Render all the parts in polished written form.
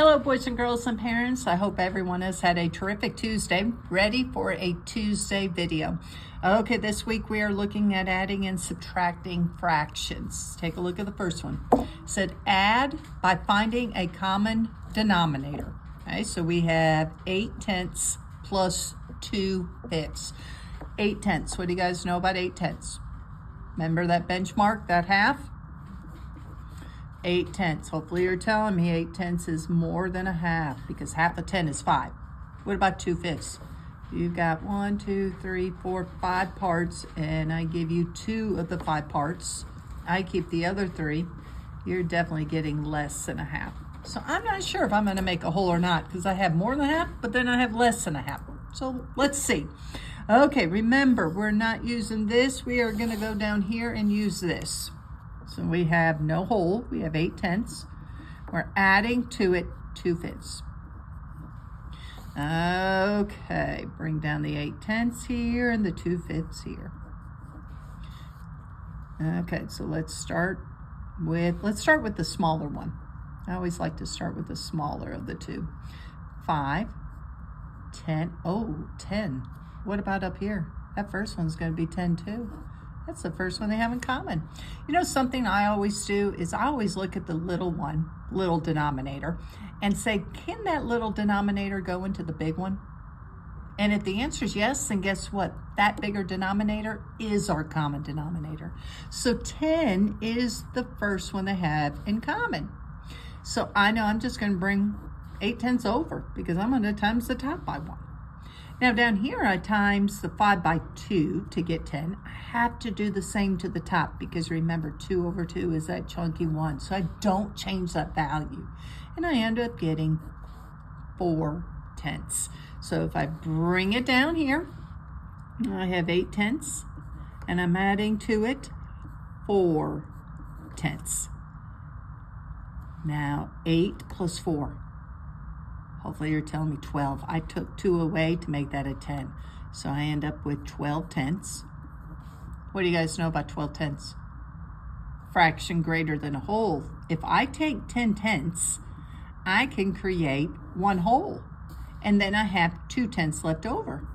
Hello, boys and girls and parents. I hope everyone has had a terrific Tuesday. Ready for a Tuesday video. Okay, this week we are looking at adding and subtracting fractions. Take a look at the first one. It said add by finding a common denominator. Okay, so we have 8/10 plus 2/5. 8/10. What do you guys know about 8/10? Remember that benchmark, that half? 8/10. Hopefully you're telling me 8/10 is more than a half, because half of 10 is 5. What about 2/5? You've got 1, 2, 3, 4, 5 parts, and I give you 2 of the 5 parts. I keep the other 3. You're definitely getting less than a half. So I'm not sure if I'm going to make a whole or not, because I have more than a half, but then I have less than a half. So let's see. Okay, remember, we're not using this. We are going to go down here and use this. So we have no whole, we have 8/10. We're adding to it 2/5. Okay, bring down the 8/10 here and the 2/5 here. Okay, so let's start with the smaller one. I always like to start with the smaller of the two. 5, 10, oh, 10. What about up here? That first one's going to be 10 too. That's the first one they have in common. You know, something I always do is I always look at the little one, little denominator, and say, can that little denominator go into the big one? And if the answer is yes, then guess what? That bigger denominator is our common denominator. So 10 is the first one they have in common. So I know I'm just going to bring 8/10 over, because I'm going to times the top by 1. Now down here, I times the 5 by 2 to get 10. I have to do the same to the top, because remember, 2 over 2 is that chunky 1. So I don't change that value. And I end up getting 4/10. So if I bring it down here, I have 8/10, and I'm adding to it 4/10. Now 8 plus 4. Hopefully you're telling me 12. I took 2 away to make that a 10. So I end up with 12/10. What do you guys know about 12/10? Fraction greater than a whole. If I take 10/10, I can create 1 whole. And then I have 2/10 left over.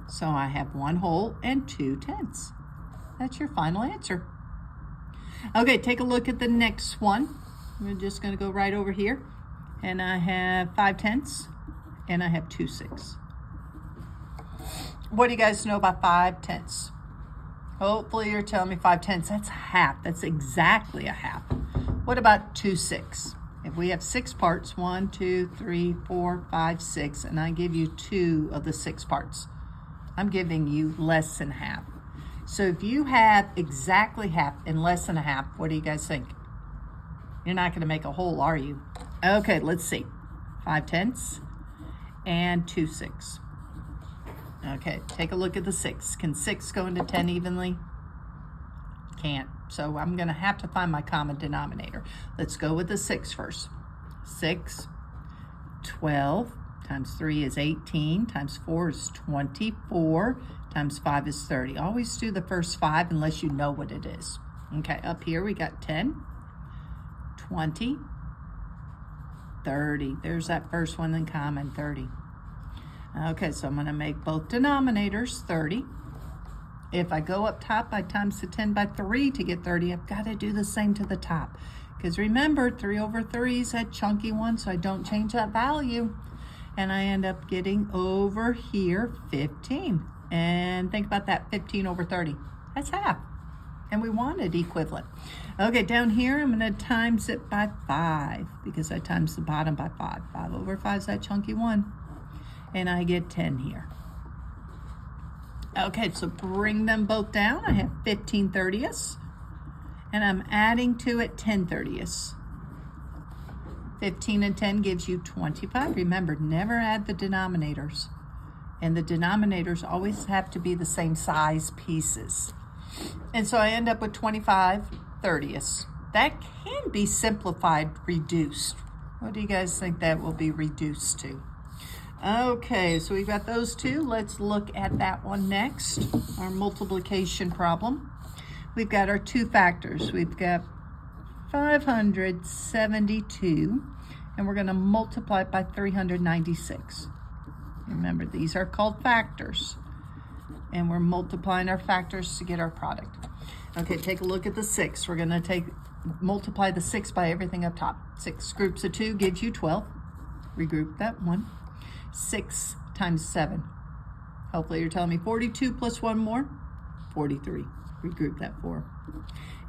So I have 1 whole and 2/10. That's your final answer. Okay, take a look at the next one. We're just going to go right over here. And I have 5/10, and I have 2/6. What do you guys know about 5/10? Hopefully you're telling me 5/10. That's half. That's exactly a half. What about 2/6? If we have 6 parts, 1, 2, 3, 4, 5, 6, and I give you 2 of the 6 parts, I'm giving you less than half. So if you have exactly half and less than a half, what do you guys think? You're not going to make a whole, are you? Okay, let's see. 5/10 and 2/6. Okay, take a look at the 6. Can 6 go into 10 evenly? Can't. So I'm going to have to find my common denominator. Let's go with the 6 first. 6, 12, times 3 is 18, times 4 is 24, times 5 is 30. Always do the first 5 unless you know what it is. Okay, up here we got 10, 20, 30. There's that first one in common, 30. Okay, so I'm going to make both denominators 30. If I go up top, I times the 10 by 3 to get 30. I've got to do the same to the top. Because remember, 3 over 3 is that chunky one, so I don't change that value. And I end up getting over here 15. And think about that, 15 over 30. That's half. And we wanted equivalent. Okay, down here, I'm going to times it by 5, because I times the bottom by 5. 5 over 5 is that chunky one. And I get 10 here. Okay, so bring them both down. I have 15/30. And I'm adding to it 10/30. 15 and 10 gives you 25. Remember, never add the denominators. And the denominators always have to be the same size pieces. And so I end up with 25/30. That can be simplified, reduced. What do you guys think that will be reduced to? Okay, so we've got those two. Let's look at that one next, our multiplication problem. We've got our 2 factors. We've got 572 and we're going to multiply it by 396. Remember, these are called factors, and we're multiplying our factors to get our product. Okay, take a look at the 6. We're going to multiply the 6 by everything up top. 6 groups of 2 gives you 12. Regroup that 1. 6 times 7. Hopefully you're telling me 42 plus 1 more, 43. Regroup that 4.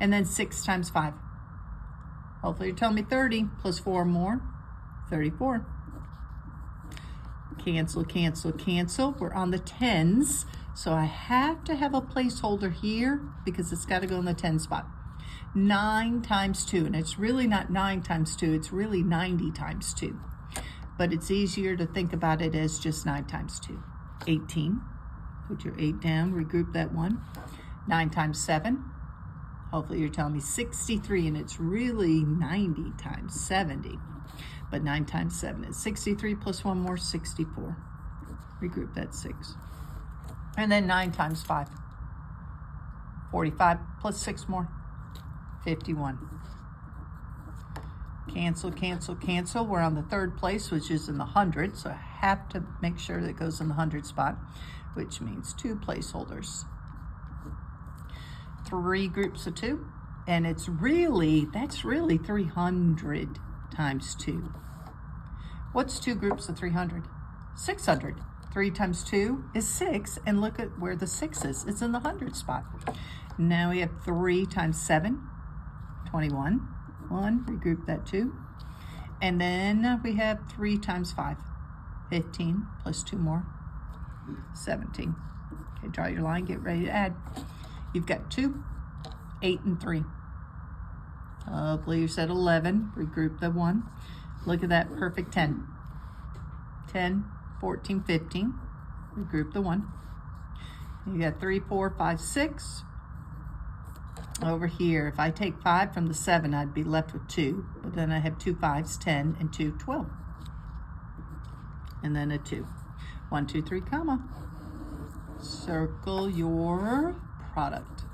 And then 6 times 5. Hopefully you're telling me 30 plus 4 more, 34. Cancel, cancel, cancel. We're on the tens, so I have to have a placeholder here because it's got to go in the 10 spot. 9 times 2, and it's really not 9 times 2, it's really 90 times 2. But it's easier to think about it as just 9 times 2. 18. Put your 8 down, regroup that 1. 9 times 7. Hopefully you're telling me 63, and it's really 90 times 70. But 9 times 7 is 63 plus 1 more, 64. Regroup that 6. And then 9 times 5. 45 plus 6 more, 51. Cancel, cancel, cancel. We're on the 3rd place, which is in the 100, so I have to make sure that it goes in the 100 spot, which means 2 placeholders. 3 groups of 2, and that's really 300 times 2. What's 2 groups of 300? 600. 3 times 2 is 6, and look at where the 6 is. It's in the 100 spot. Now we have 3 times 7, 21. 1, regroup that 2. And then we have 3 times 5, 15, plus 2 more, 17. Okay, draw your line, get ready to add. You've got 2, 8, and 3. Hopefully you said 11, regroup the 1. Look at that perfect 10. 10, 14, 15, regroup the 1. You got 3, 4, 5, 6. Over here, if I take 5 from the 7, I'd be left with 2. But then I have 2 5s, 10, and 2 12. And then a 2. 1, 2, 3, comma. Circle your product.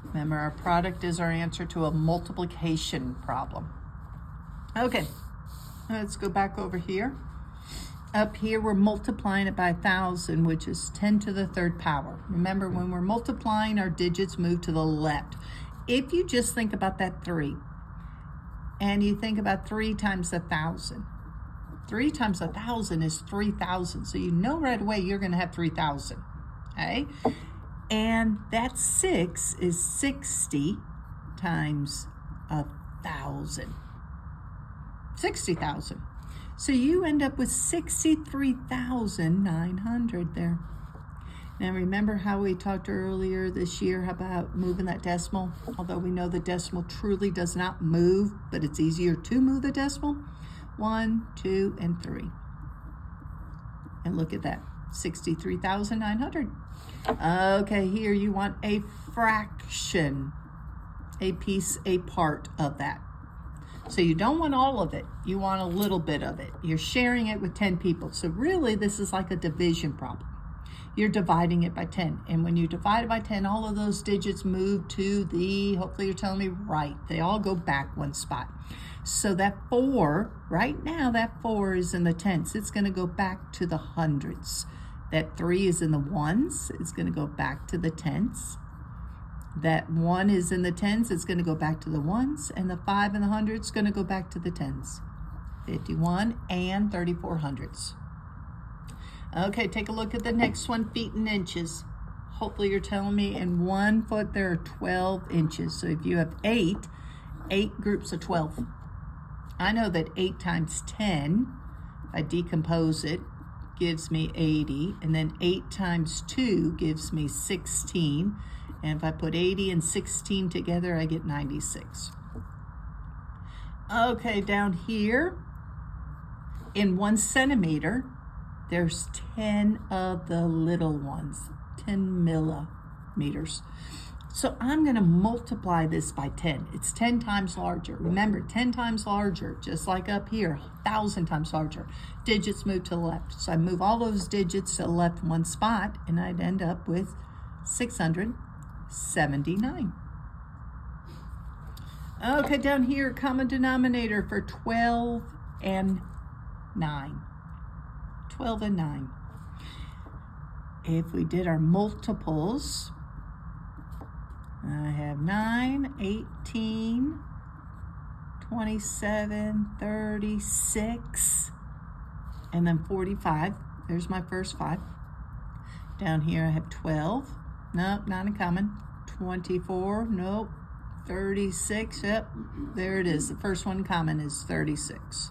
Remember, our product is our answer to a multiplication problem. Okay, let's go back over here. Up here, we're multiplying it by 1,000, which is 10 to the 3rd power. Remember, when we're multiplying, our digits move to the left. If you just think about that 3, and you think about 3 times 1,000, 3 times 1,000 is 3,000. So you know right away you're going to have 3,000. Okay? And that 6 is 60 times 1,000. 60,000. So you end up with 63,900 there. Now remember how we talked earlier this year about moving that decimal? Although we know the decimal truly does not move, but it's easier to move the decimal. 1, 2, and 3. And look at that, 63,900. Okay, here you want a fraction, a piece, a part of that. So you don't want all of it, you want a little bit of it. You're sharing it with 10 people. So really this is like a division problem. You're dividing it by 10. And when you divide it by 10, all of those digits move to the, hopefully you're telling me right, they all go back 1 spot. So that 4, right now that 4 is in the tenths. It's gonna go back to the hundreds. That 3 is in the ones, it's gonna go back to the tenths. That 1 is in the tens, it's going to go back to the ones, and the 5 in the hundreds is going to go back to the tens. 51 and 34 hundredths. Okay, take a look at the next one, feet and inches. Hopefully you're telling me in 1 foot there are 12 inches. So if you have 8 groups of 12. I know that 8 times 10, if I decompose it, gives me 80, and then 8 times 2 gives me 16. And if I put 80 and 16 together, I get 96. Okay, down here, in 1 centimeter, there's 10 of the little ones, 10 millimeters. So I'm going to multiply this by 10. It's 10 times larger. Remember, 10 times larger, just like up here, 1,000 times larger. Digits move to the left. So I move all those digits to the left 1 spot, and I'd end up with 679. Okay, down here, common denominator for 12 and 9. 12 and 9. If we did our multiples, I have 9, 18, 27, 36, and then 45. There's my first 5. Down here I have 12. Nope, not uncommon. 24, nope. 36, yep, there it is. The first one common is 36.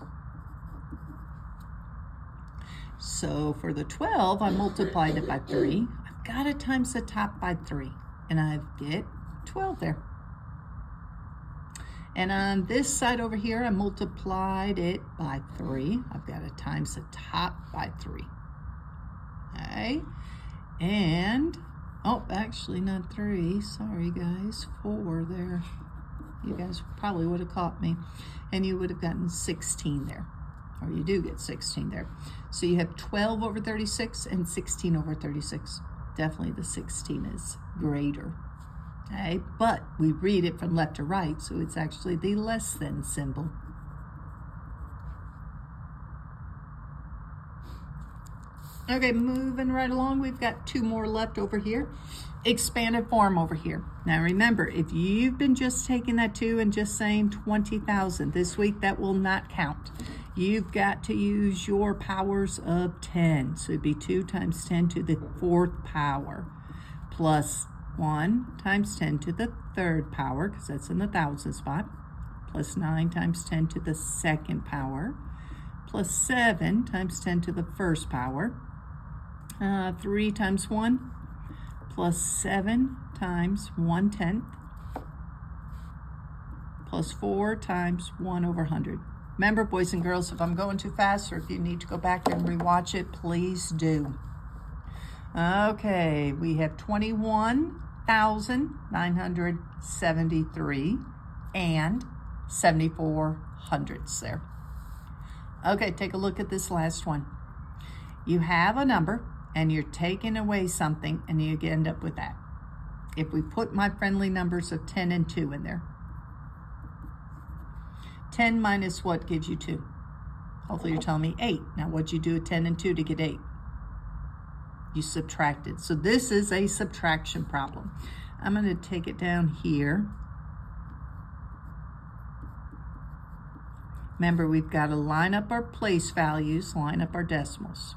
So for the 12, I multiplied it by 3. I've got to times the top by 3, and I get 12 there. And on this side over here, I multiplied it by 3. I've got to times the top by 3. Okay, and oh, actually not 3. Sorry, guys. 4 there. You guys probably would have caught me. And you would have gotten 16 there. Or you do get 16 there. So you have 12 over 36 and 16 over 36. Definitely the 16 is greater. Okay, but we read it from left to right, so it's actually the less than symbol. Okay, moving right along, we've got 2 more left over here. Expanded form over here. Now remember, if you've been just taking that 2 and just saying 20,000 this week, that will not count. You've got to use your powers of 10. So it'd be 2 times 10 to the 4th power, plus 1 times 10 to the 3rd power, because that's in the thousand spot, plus 9 times 10 to the 2nd power, plus 7 times 10 to the 1st power, 3 times 1, plus 7 times 1/10, plus 4 times 1 over 100. Remember, boys and girls, if I'm going too fast or if you need to go back and rewatch it, please do. Okay, we have 21,973 and 74 hundredths there. Okay, take a look at this last one. You have a number and you're taking away something and you end up with that. If we put my friendly numbers of 10 and 2 in there, 10 minus what gives you 2? Hopefully you're telling me 8. Now what'd you do with 10 and 2 to get 8? You subtracted. So this is a subtraction problem. I'm going to take it down here. Remember, we've got to line up our place values, line up our decimals.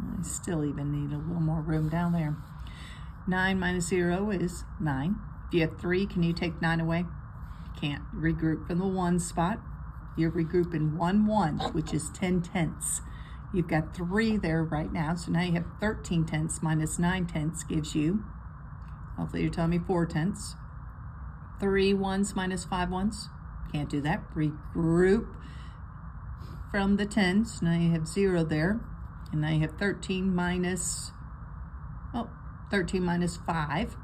I still even need a little more room down there. 9 minus 0 is 9. If you have 3, can you take 9 away? You can't. Regroup from the 1 spot. You're regrouping 1, 1, which is 10 tenths. You've got 3 there right now, so now you have 13 tenths minus 9 tenths gives you, hopefully you're telling me 4 tenths. 3 ones minus 5 ones. Can't do that. Regroup from the tens. Now you have 0 there. And now you have 13 minus 5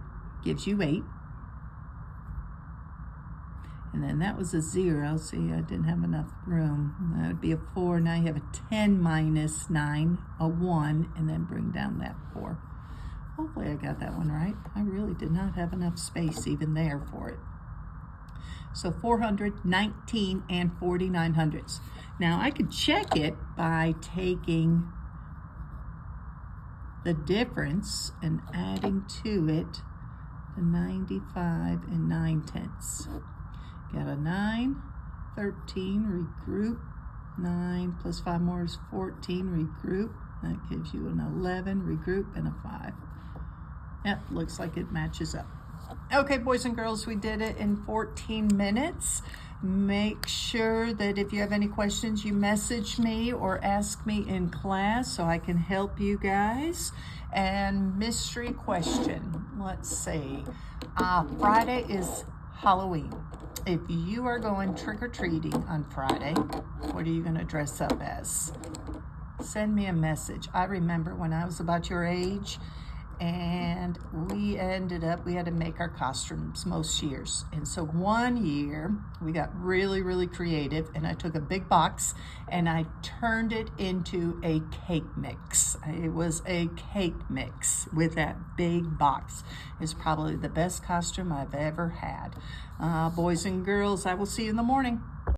gives you 8. And then that was a 0. See, I didn't have enough room. That would be a 4. Now you have a 10 minus 9, a 1, and then bring down that 4. Hopefully I got that one right. I really did not have enough space even there for it. So 419 and 49 hundredths. Now I could check it by taking the difference and adding to it the 95 and 9 tenths. Got a 9, 13, regroup. 9 plus 5 more is 14, regroup. That gives you an 11, regroup, and a 5. Yep, looks like it matches up. Okay, boys and girls, we did it in 14 minutes. Make sure that if you have any questions, you message me or ask me in class so I can help you guys. And mystery question, let's see. Friday is Halloween. If you are going trick-or-treating on Friday, what are you going to dress up as? Send me a message. I remember when I was about your age and we had to make our costumes most years. And so one year we got really, really creative, and I took a big box and I turned it into a cake mix. It was a cake mix with that big box. It's probably the best costume I've ever had. Boys and girls, I will see you in the morning.